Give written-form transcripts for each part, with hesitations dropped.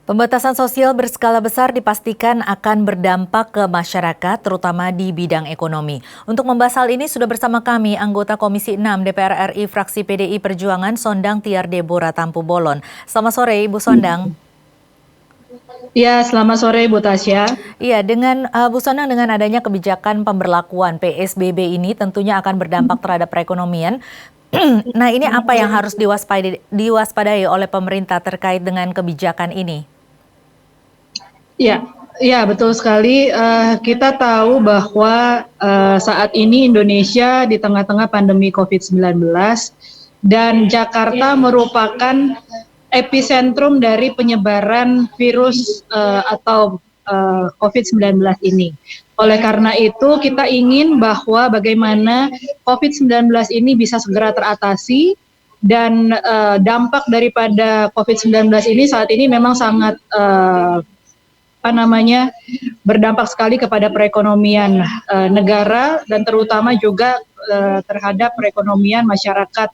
Pembatasan sosial berskala besar dipastikan akan berdampak ke masyarakat, terutama di bidang ekonomi. Untuk membahas hal ini sudah bersama kami anggota Komisi 6 DPR RI fraksi PDI Perjuangan Sondang Tiar Deborah Tampu Bolon. Selamat sore Ibu Sondang. Ya, selamat sore Bu Tasya. Iya, dengan Bu Sondang, dengan adanya kebijakan pemberlakuan PSBB ini tentunya akan berdampak terhadap perekonomian. Nah, ini apa yang harus diwaspadai oleh pemerintah terkait dengan kebijakan ini? Ya, ya betul sekali. Kita tahu bahwa saat ini Indonesia di tengah-tengah pandemi COVID-19 dan Jakarta merupakan epicentrum dari penyebaran virus atau COVID-19 ini. Oleh karena itu, kita ingin bahwa bagaimana COVID-19 ini bisa segera teratasi dan dampak daripada COVID-19 ini saat ini memang sangat berdampak sekali kepada perekonomian negara dan terutama juga terhadap perekonomian masyarakat,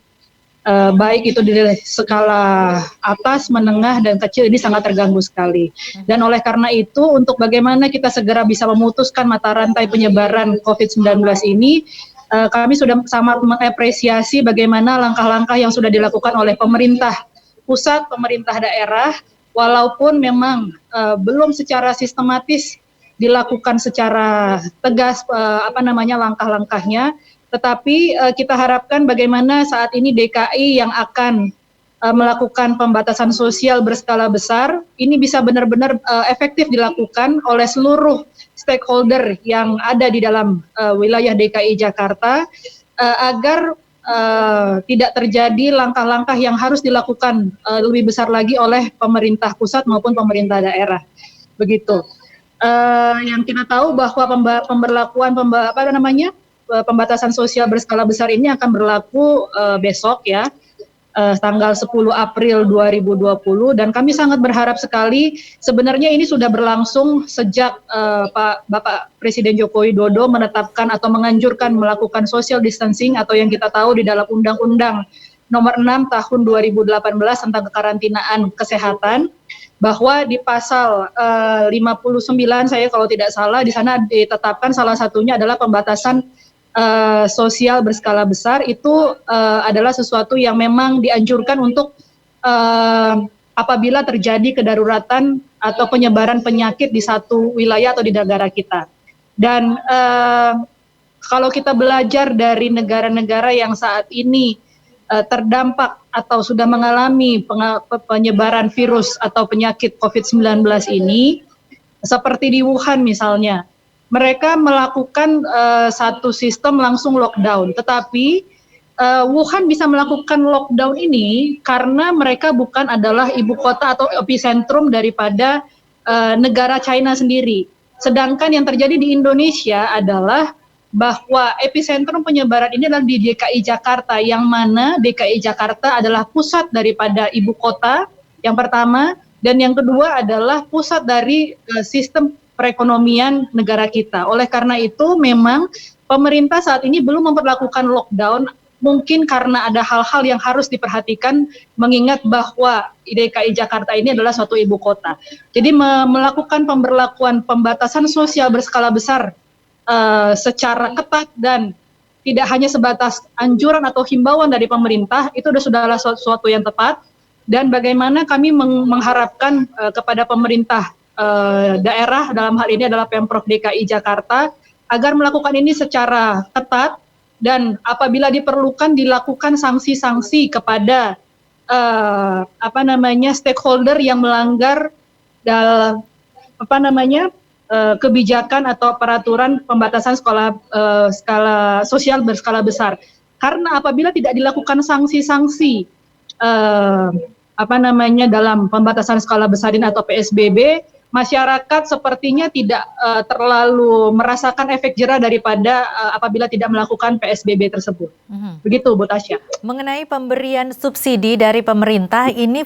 baik itu di skala atas, menengah, dan kecil ini sangat terganggu sekali. Dan oleh karena itu, untuk bagaimana kita segera bisa memutuskan mata rantai penyebaran COVID-19 ini, kami sudah sangat mengapresiasi bagaimana langkah-langkah yang sudah dilakukan oleh pemerintah pusat, pemerintah daerah, walaupun memang belum secara sistematis dilakukan secara tegas langkah-langkahnya, tetapi kita harapkan bagaimana saat ini DKI yang akan melakukan pembatasan sosial berskala besar ini bisa benar-benar efektif dilakukan oleh seluruh stakeholder yang ada di dalam wilayah DKI Jakarta agar tidak terjadi langkah-langkah yang harus dilakukan lebih besar lagi oleh pemerintah pusat maupun pemerintah daerah. Begitu. Yang kita tahu bahwa pembatasan sosial berskala besar ini akan berlaku besok ya, tanggal 10 April 2020, dan kami sangat berharap sekali. Sebenarnya ini sudah berlangsung sejak Bapak Presiden Joko Widodo menetapkan atau menganjurkan melakukan social distancing atau yang kita tahu di dalam Undang-Undang Nomor 6 Tahun 2018 tentang kekarantinaan kesehatan, bahwa di pasal 59 saya kalau tidak salah di sana ditetapkan salah satunya adalah pembatasan sosial berskala besar itu adalah sesuatu yang memang dianjurkan untuk apabila terjadi kedaruratan atau penyebaran penyakit di satu wilayah atau di negara kita. Dan kalau kita belajar dari negara-negara yang saat ini terdampak atau sudah mengalami penyebaran virus atau penyakit COVID-19 ini, seperti di Wuhan misalnya, mereka melakukan satu sistem langsung lockdown, tetapi Wuhan bisa melakukan lockdown ini karena mereka bukan adalah ibu kota atau epicentrum daripada negara China sendiri. Sedangkan yang terjadi di Indonesia adalah bahwa epicentrum penyebaran ini adalah di DKI Jakarta, yang mana DKI Jakarta adalah pusat daripada ibu kota yang pertama, dan yang kedua adalah pusat dari sistem perekonomian negara kita. Oleh karena itu memang pemerintah saat ini belum memperlakukan lockdown, mungkin karena ada hal-hal yang harus diperhatikan mengingat bahwa DKI Jakarta ini adalah suatu ibu kota. Jadi melakukan pemberlakuan pembatasan sosial berskala besar secara ketat dan tidak hanya sebatas anjuran atau himbauan dari pemerintah, itu sudahlah sesuatu yang tepat. Dan bagaimana kami mengharapkan kepada pemerintah daerah, dalam hal ini adalah Pemprov DKI Jakarta, agar melakukan ini secara ketat dan apabila diperlukan dilakukan sanksi-sanksi kepada stakeholder yang melanggar dalam kebijakan atau peraturan pembatasan skala sosial berskala besar. Karena apabila tidak dilakukan sanksi-sanksi dalam pembatasan skala besar ini atau PSBB, masyarakat sepertinya tidak terlalu merasakan efek jera daripada apabila tidak melakukan PSBB tersebut. Begitu Bu Tasya. Mengenai pemberian subsidi dari pemerintah, ini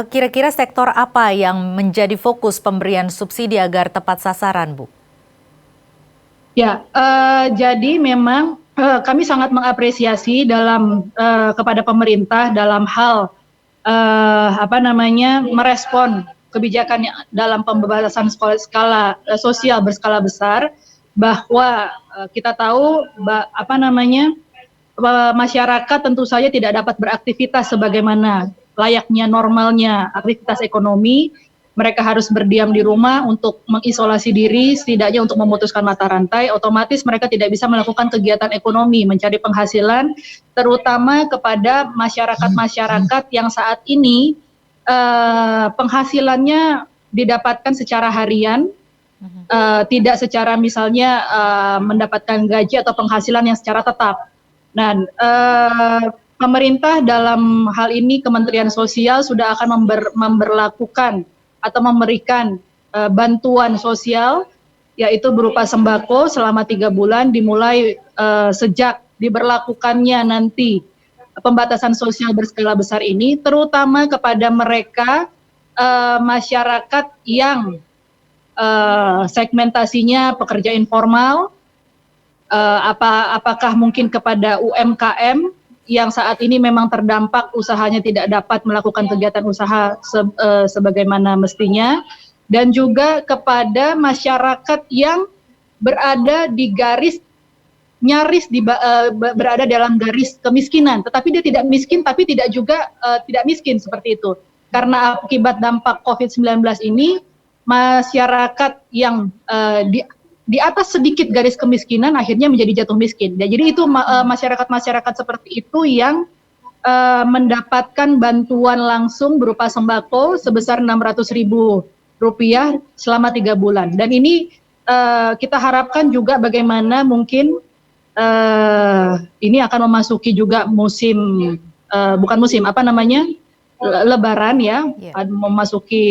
kira-kira sektor apa yang menjadi fokus pemberian subsidi agar tepat sasaran, Bu? Ya, jadi memang kami sangat mengapresiasi kepada pemerintah dalam hal merespon kebijakan dalam pembatasan skala sosial berskala besar, bahwa kita tahu masyarakat tentu saja tidak dapat beraktivitas sebagaimana layaknya normalnya aktivitas ekonomi. Mereka harus berdiam di rumah untuk mengisolasi diri, setidaknya untuk memutuskan mata rantai. Otomatis mereka tidak bisa melakukan kegiatan ekonomi, mencari penghasilan, terutama kepada masyarakat-masyarakat yang saat ini penghasilannya didapatkan secara harian, tidak secara misalnya mendapatkan gaji atau penghasilan yang secara tetap. Nah, pemerintah dalam hal ini Kementerian Sosial sudah akan memberlakukan atau memberikan bantuan sosial, yaitu berupa sembako selama 3 bulan dimulai sejak diberlakukannya nanti pembatasan sosial berskala besar ini, terutama kepada mereka masyarakat yang segmentasinya pekerja informal, apakah mungkin kepada UMKM yang saat ini memang terdampak usahanya tidak dapat melakukan kegiatan usaha sebagaimana mestinya, dan juga kepada masyarakat yang berada di garis berada dalam garis kemiskinan, tetapi dia tidak miskin tapi tidak juga tidak miskin seperti itu. Karena akibat dampak COVID-19 ini, masyarakat yang di atas sedikit garis kemiskinan akhirnya menjadi jatuh miskin. Dan jadi itu masyarakat-masyarakat seperti itu yang mendapatkan bantuan langsung berupa sembako sebesar Rp600.000 selama 3 bulan. Dan ini kita harapkan juga bagaimana mungkin ini akan memasuki juga musim Lebaran ya, memasuki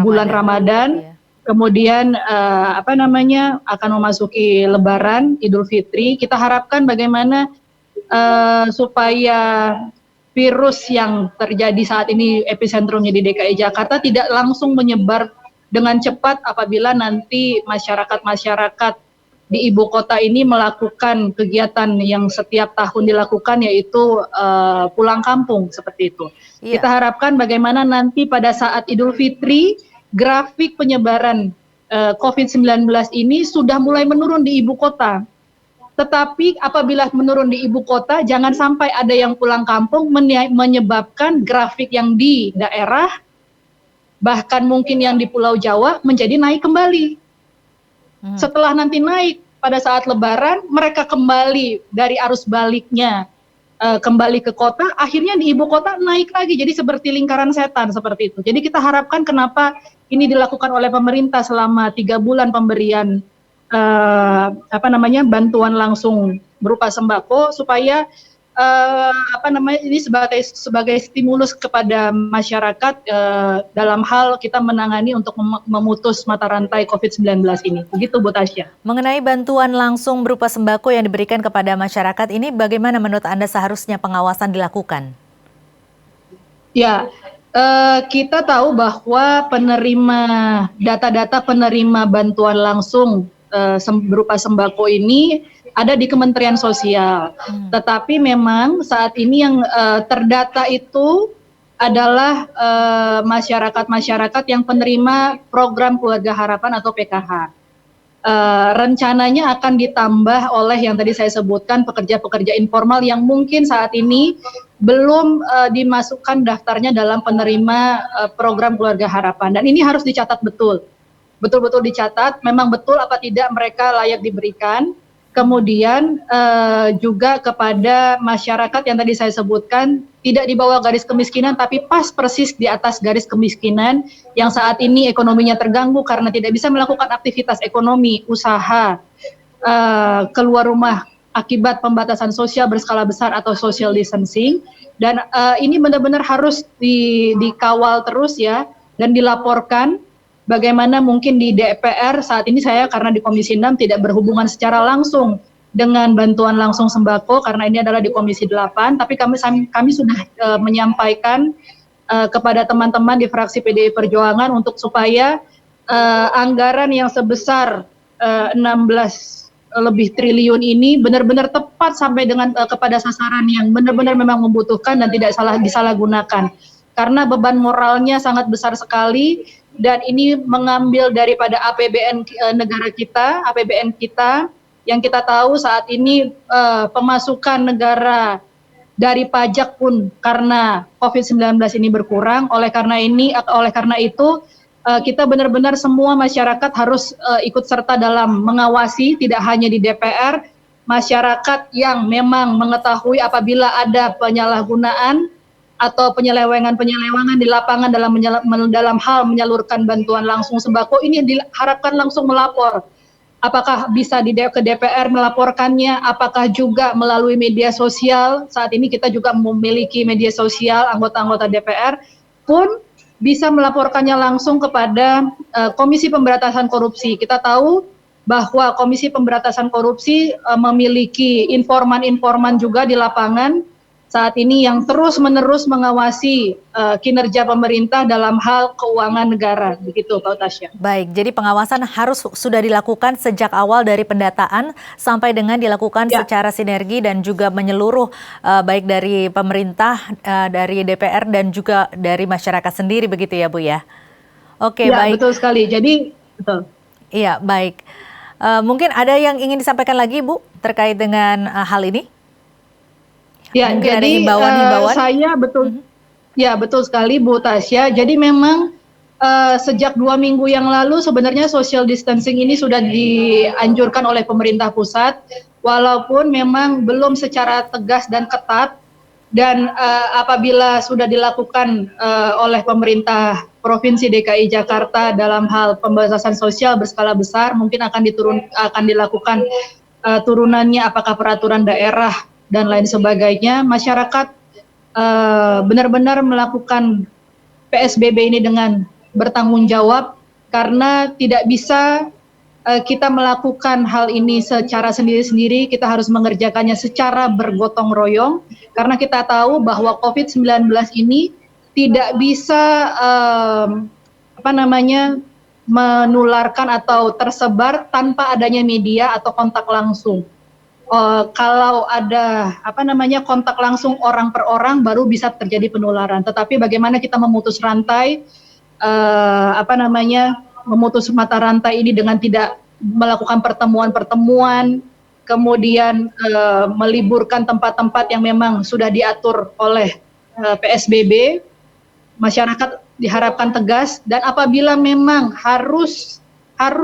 bulan Ramadan. Kemudian akan memasuki Lebaran, Idul Fitri. Kita harapkan bagaimana supaya virus yang terjadi saat ini epicentrumnya di DKI Jakarta tidak langsung menyebar dengan cepat apabila nanti masyarakat-masyarakat di ibu kota ini melakukan kegiatan yang setiap tahun dilakukan, yaitu pulang kampung seperti itu. Kita harapkan bagaimana nanti pada saat Idul Fitri grafik penyebaran COVID-19 ini sudah mulai menurun di ibu kota. Tetapi apabila menurun di ibu kota, jangan sampai ada yang pulang kampung menyebabkan grafik yang di daerah, bahkan mungkin yang di Pulau Jawa menjadi naik kembali. Setelah nanti naik pada saat Lebaran, mereka kembali dari arus baliknya kembali ke kota, akhirnya di ibu kota naik lagi, jadi seperti lingkaran setan seperti itu. Jadi kita harapkan kenapa ini dilakukan oleh pemerintah selama 3 bulan pemberian bantuan langsung berupa sembako, supaya ini sebagai stimulus kepada masyarakat dalam hal kita menangani untuk memutus mata rantai COVID-19 ini. Begitu Bu Tasya. Mengenai bantuan langsung berupa sembako yang diberikan kepada masyarakat ini, bagaimana menurut Anda seharusnya pengawasan dilakukan? Ya, kita tahu bahwa data-data penerima bantuan langsung berupa sembako ini ada di Kementerian Sosial. Tetapi memang saat ini yang terdata itu adalah masyarakat-masyarakat yang penerima program Keluarga Harapan atau PKH. Rencananya akan ditambah oleh yang tadi saya sebutkan, pekerja-pekerja informal yang mungkin saat ini belum dimasukkan daftarnya dalam penerima program Keluarga Harapan. Dan ini harus dicatat betul-betul dicatat, memang betul apa tidak mereka layak diberikan. Kemudian juga kepada masyarakat yang tadi saya sebutkan, tidak di bawah garis kemiskinan tapi pas persis di atas garis kemiskinan, yang saat ini ekonominya terganggu karena tidak bisa melakukan aktivitas ekonomi, usaha, keluar rumah akibat pembatasan sosial berskala besar atau social distancing. Dan ini benar-benar harus dikawal terus ya, dan dilaporkan. Bagaimana mungkin di DPR saat ini saya karena di Komisi 6 tidak berhubungan secara langsung dengan bantuan langsung sembako karena ini adalah di Komisi 8, tapi kami sudah menyampaikan kepada teman-teman di fraksi PDI Perjuangan untuk supaya anggaran yang sebesar 16 lebih triliun ini benar-benar tepat sampai dengan kepada sasaran yang benar-benar memang membutuhkan dan tidak disalahgunakan. karena beban moralnya sangat besar sekali dan ini mengambil daripada APBN negara kita, APBN kita yang kita tahu saat ini pemasukan negara dari pajak pun karena COVID-19 ini berkurang. Oleh karena itu kita benar-benar semua masyarakat harus ikut serta dalam mengawasi, tidak hanya di DPR, masyarakat yang memang mengetahui apabila ada penyalahgunaan atau penyelewengan di lapangan dalam hal menyalurkan bantuan langsung sembako, ini diharapkan langsung melapor. Apakah bisa ke DPR melaporkannya, apakah juga melalui media sosial. Saat ini kita juga memiliki media sosial, anggota-anggota DPR pun bisa melaporkannya langsung kepada Komisi Pemberantasan Korupsi. Kita tahu bahwa Komisi Pemberantasan Korupsi memiliki informan-informan juga di lapangan saat ini yang terus-menerus mengawasi kinerja pemerintah dalam hal keuangan negara. Begitu, Pak Tasya. Baik, jadi pengawasan harus sudah dilakukan sejak awal dari pendataan sampai dengan dilakukan secara sinergi dan juga menyeluruh baik dari pemerintah, dari DPR dan juga dari masyarakat sendiri, begitu ya Bu ya? Oke, ya, baik. Betul sekali, jadi betul. Iya, baik. Mungkin ada yang ingin disampaikan lagi Bu terkait dengan hal ini? Ya, mungkin jadi ada himbauan-himbauan? Saya ya betul sekali Bu Tasya. Jadi memang sejak 2 minggu yang lalu sebenarnya social distancing ini sudah dianjurkan oleh pemerintah pusat, walaupun memang belum secara tegas dan ketat. Dan apabila sudah dilakukan oleh pemerintah Provinsi DKI Jakarta dalam hal pembatasan sosial berskala besar, mungkin akan dilakukan turunannya apakah peraturan daerah dan lain sebagainya. Masyarakat benar-benar melakukan PSBB ini dengan bertanggung jawab, karena tidak bisa kita melakukan hal ini secara sendiri-sendiri. Kita harus mengerjakannya secara bergotong royong, karena kita tahu bahwa COVID-19 ini tidak bisa menularkan atau tersebar tanpa adanya media atau kontak langsung. Kalau ada kontak langsung orang per orang baru bisa terjadi penularan. Tetapi bagaimana kita memutus rantai, memutus mata rantai ini dengan tidak melakukan pertemuan-pertemuan, kemudian meliburkan tempat-tempat yang memang sudah diatur oleh PSBB. Masyarakat diharapkan tegas, dan apabila memang harus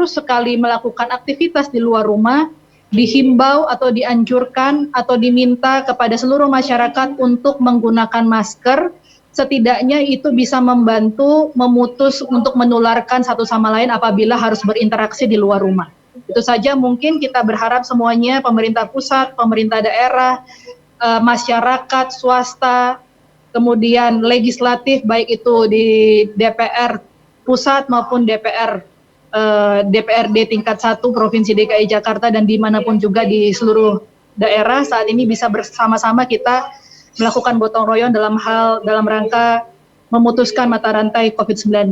sekali melakukan aktivitas di luar rumah, dihimbau atau dianjurkan atau diminta kepada seluruh masyarakat untuk menggunakan masker. Setidaknya itu bisa membantu memutus untuk menularkan satu sama lain apabila harus berinteraksi di luar rumah. Itu saja, mungkin kita berharap semuanya, pemerintah pusat, pemerintah daerah, masyarakat, swasta, kemudian legislatif, baik itu di DPR pusat maupun DPRD tingkat 1 Provinsi DKI Jakarta dan dimanapun juga di seluruh daerah, saat ini bisa bersama-sama kita melakukan gotong royong dalam rangka memutuskan mata rantai COVID-19.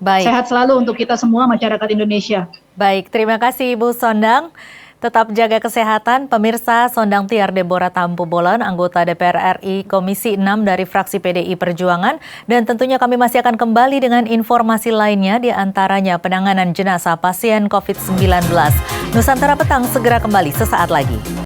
Baik. Sehat selalu untuk kita semua masyarakat Indonesia. Baik, terima kasih Ibu Sondang. Tetap jaga kesehatan. Pemirsa, Sondang Tiar Deborah Tampu Bolon, anggota DPR RI Komisi 6 dari fraksi PDI Perjuangan. Dan tentunya kami masih akan kembali dengan informasi lainnya, di antaranya penanganan jenazah pasien COVID-19. Nusantara Petang segera kembali sesaat lagi.